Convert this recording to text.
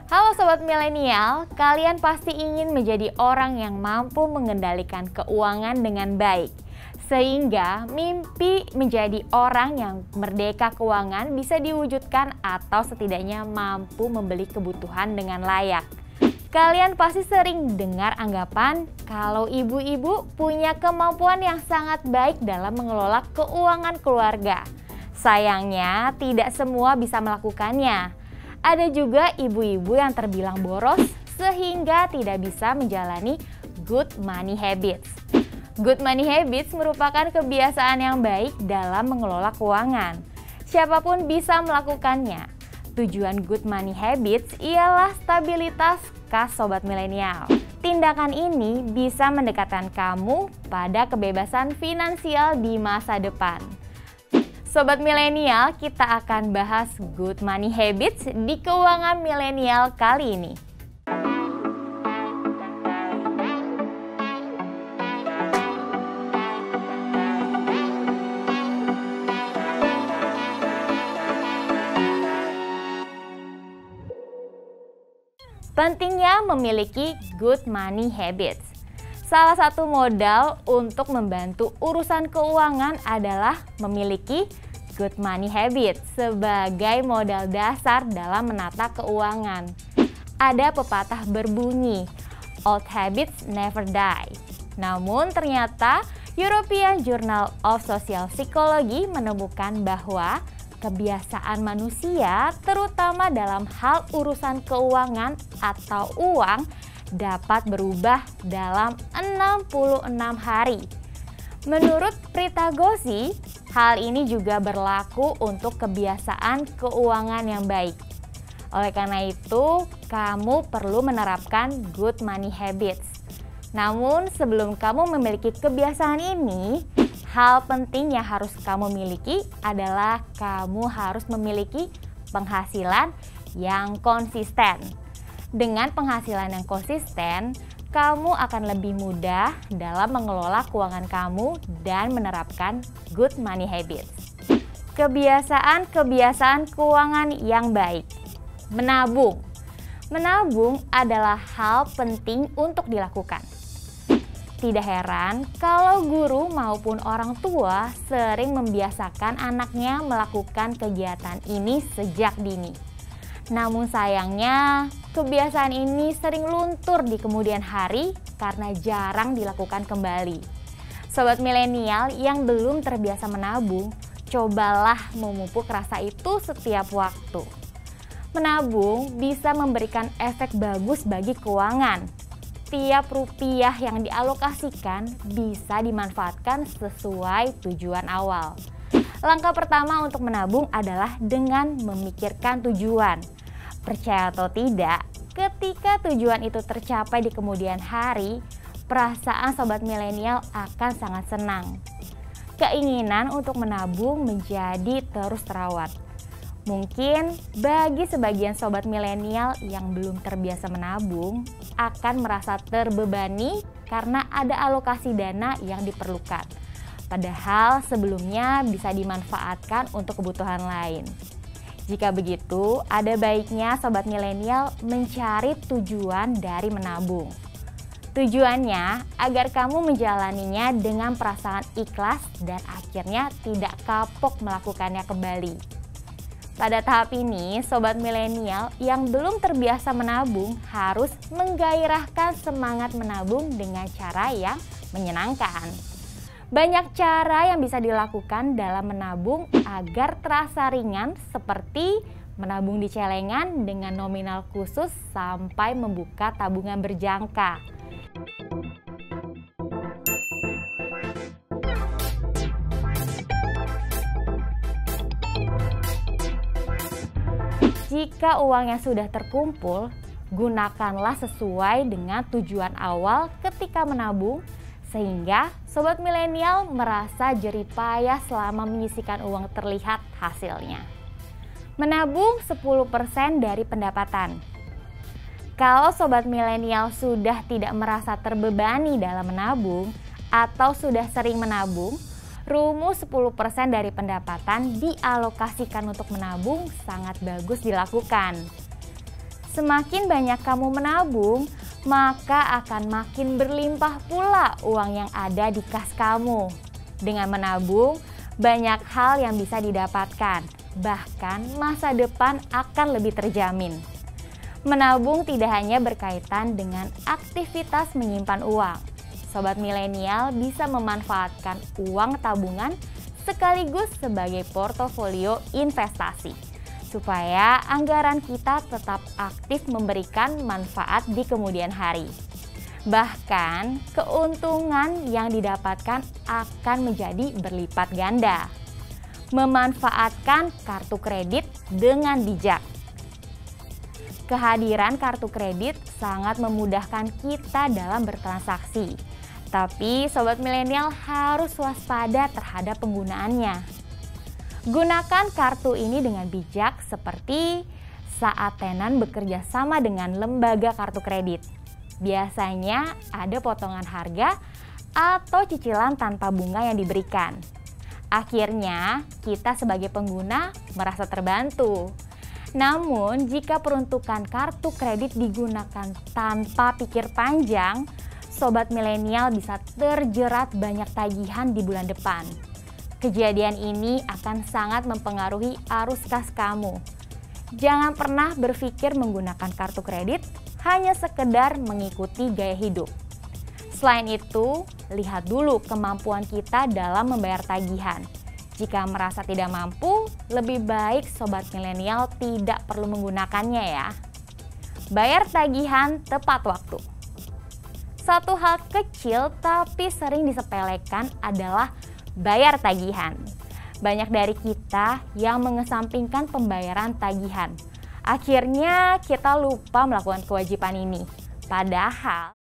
Halo Sobat Milenial, kalian pasti ingin menjadi orang yang mampu mengendalikan keuangan dengan baik. Sehingga mimpi menjadi orang yang merdeka keuangan bisa diwujudkan atau setidaknya mampu membeli kebutuhan dengan layak. Kalian pasti sering dengar anggapan kalau ibu-ibu punya kemampuan yang sangat baik dalam mengelola keuangan keluarga. Sayangnya tidak semua bisa melakukannya. Ada juga ibu-ibu yang terbilang boros sehingga tidak bisa menjalani good money habits. Good money habits merupakan kebiasaan yang baik dalam mengelola keuangan. Siapapun bisa melakukannya. Tujuan good money habits ialah stabilitas kas Sobat Milenial. Tindakan ini bisa mendekatkan kamu pada kebebasan finansial di masa depan. Sobat Milenial, kita akan bahas good money habits di keuangan milenial kali ini. Pentingnya memiliki good money habits. Salah satu modal untuk membantu urusan keuangan adalah memiliki good money habits sebagai modal dasar dalam menata keuangan. Ada pepatah berbunyi, old habits never die. Namun ternyata European Journal of Social Psychology menemukan bahwa kebiasaan manusia, terutama dalam hal urusan keuangan atau uang, dapat berubah dalam 66 hari. Menurut Pritagosi, hal ini juga berlaku untuk kebiasaan keuangan yang baik. Oleh karena itu, kamu perlu menerapkan good money habits. Namun, sebelum kamu memiliki kebiasaan ini, hal penting yang harus kamu miliki adalah kamu harus memiliki penghasilan yang konsisten. Dengan penghasilan yang konsisten, kamu akan lebih mudah dalam mengelola keuangan kamu dan menerapkan good money habits. Kebiasaan-kebiasaan keuangan yang baik. Menabung. Menabung adalah hal penting untuk dilakukan. Tidak heran kalau guru maupun orang tua sering membiasakan anaknya melakukan kegiatan ini sejak dini. Namun sayangnya, kebiasaan ini sering luntur di kemudian hari karena jarang dilakukan kembali. Sobat milenial yang belum terbiasa menabung, cobalah memupuk rasa itu setiap waktu. Menabung bisa memberikan efek bagus bagi keuangan. Tiap rupiah yang dialokasikan bisa dimanfaatkan sesuai tujuan awal. Langkah pertama untuk menabung adalah dengan memikirkan tujuan. Percaya atau tidak, ketika tujuan itu tercapai di kemudian hari, perasaan sobat milenial akan sangat senang. Keinginan untuk menabung menjadi terus terawat. Mungkin bagi sebagian sobat milenial yang belum terbiasa menabung akan merasa terbebani karena ada alokasi dana yang diperlukan. Padahal sebelumnya bisa dimanfaatkan untuk kebutuhan lain. Jika begitu, ada baiknya sobat milenial mencari tujuan dari menabung. Tujuannya agar kamu menjalaninya dengan perasaan ikhlas dan akhirnya tidak kapok melakukannya kembali. Pada tahap ini, sobat milenial yang belum terbiasa menabung harus menggairahkan semangat menabung dengan cara yang menyenangkan. Banyak cara yang bisa dilakukan dalam menabung agar terasa ringan, seperti menabung di celengan dengan nominal khusus sampai membuka tabungan berjangka. Jika uangnya sudah terkumpul, gunakanlah sesuai dengan tujuan awal ketika menabung, sehingga sobat milenial merasa jerih payah selama menyisihkan uang terlihat hasilnya. Menabung 10% dari pendapatan. Kalau sobat milenial sudah tidak merasa terbebani dalam menabung atau sudah sering menabung, rumus 10% dari pendapatan dialokasikan untuk menabung sangat bagus dilakukan. Semakin banyak kamu menabung, maka akan makin berlimpah pula uang yang ada di kas kamu. Dengan menabung, banyak hal yang bisa didapatkan, bahkan masa depan akan lebih terjamin. Menabung tidak hanya berkaitan dengan aktivitas menyimpan uang. Sobat milenial bisa memanfaatkan uang tabungan sekaligus sebagai portofolio investasi, supaya anggaran kita tetap aktif memberikan manfaat di kemudian hari. Bahkan, keuntungan yang didapatkan akan menjadi berlipat ganda. Memanfaatkan kartu kredit dengan bijak. Kehadiran kartu kredit sangat memudahkan kita dalam bertransaksi. Tapi sobat milenial harus waspada terhadap penggunaannya. Gunakan kartu ini dengan bijak seperti saat tenan bekerja sama dengan lembaga kartu kredit. Biasanya ada potongan harga atau cicilan tanpa bunga yang diberikan. Akhirnya kita sebagai pengguna merasa terbantu. Namun jika peruntukan kartu kredit digunakan tanpa pikir panjang, sobat milenial bisa terjerat banyak tagihan di bulan depan. Kejadian ini akan sangat mempengaruhi arus kas kamu. Jangan pernah berpikir menggunakan kartu kredit hanya sekedar mengikuti gaya hidup. Selain itu, lihat dulu kemampuan kita dalam membayar tagihan. Jika merasa tidak mampu, lebih baik sobat milenial tidak perlu menggunakannya ya. Bayar tagihan tepat waktu. Satu hal kecil tapi sering disepelekan adalah bayar tagihan. Banyak dari kita yang mengesampingkan pembayaran tagihan. Akhirnya kita lupa melakukan kewajiban ini. Padahal